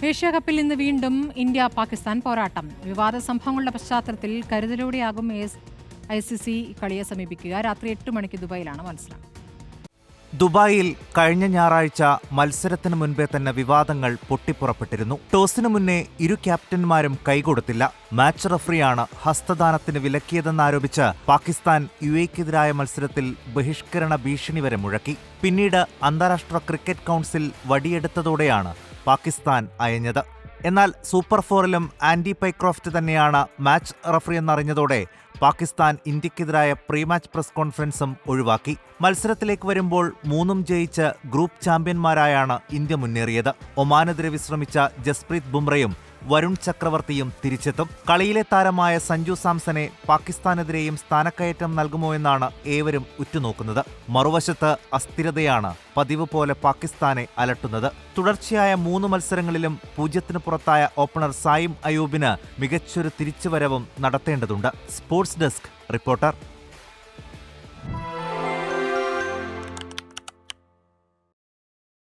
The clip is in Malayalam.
ഏഷ്യാകപ്പിൽ ഇന്ന് വീണ്ടും ഇന്ത്യ പാകിസ്ഥാൻ പോരാട്ടം. വിവാദ സംഭവങ്ങളുടെ പശ്ചാത്തലത്തിൽ കരുതലോടെയാകും ICC കളിയെ സമീപിക്കുക. രാത്രി 8 മണിക്ക് ദുബായിലാണ് മത്സരം. ദുബായിൽ കഴിഞ്ഞ ഞായറാഴ്ച മത്സരത്തിന് മുൻപേ തന്നെ വിവാദങ്ങൾ പൊട്ടിപ്പുറപ്പെട്ടിരുന്നു. ടോസിനു മുന്നേ ഇരു ക്യാപ്റ്റന്മാരും കൈകൊടുത്തില്ല. മാച്ച് റഫറിയാണ് ഹസ്തദാനത്തിന് വിലക്കിയതെന്നാരോപിച്ച് പാകിസ്ഥാൻ UAEക്കെതിരായ മത്സരത്തിൽ ബഹിഷ്കരണ ഭീഷണി വരെ മുഴക്കി. പിന്നീട് അന്താരാഷ്ട്ര ക്രിക്കറ്റ് കൗൺസിൽ വടിയെടുത്തതോടെയാണ് പാകിസ്ഥാൻ അയഞ്ഞത്. എന്നാൽ സൂപ്പർ ഫോറിലും ആൻഡി പൈക്രോഫ്റ്റ് തന്നെയാണ് മാച്ച് റഫറി എന്നറിഞ്ഞതോടെ പാകിസ്ഥാൻ ഇന്ത്യക്കെതിരായ പ്രീ മാച്ച് പ്രസ് കോൺഫറൻസും ഒഴിവാക്കി. മത്സരത്തിലേക്ക് വരുമ്പോൾ 3 ജയിച്ച് ഗ്രൂപ്പ് ചാമ്പ്യന്മാരായാണ് ഇന്ത്യ മുന്നേറിയത്. ഒമാനെതിരെ വിശ്രമിച്ച ജസ്പ്രീത് ബുംറയും വരുൺ ചക്രവർത്തിയും തിരിച്ചെത്തും. കളിയിലെ താരമായ സഞ്ജു സാംസനെ പാകിസ്ഥാനെതിരെയും സ്ഥാനക്കയറ്റം നൽകുമോ എന്നാണ് ഏവരും ഉറ്റുനോക്കുന്നത്. മറുവശത്ത് അസ്ഥിരതയാണ് പതിവ് പോലെ പാകിസ്ഥാനെ അലട്ടുന്നത്. തുടർച്ചയായ 3 മത്സരങ്ങളിലും 0-ന് പുറത്തായ ഓപ്പണർ സായിം അയൂബിന് മികച്ചൊരു തിരിച്ചുവരവും നടത്തേണ്ടതുണ്ട്. Sports desk reporter.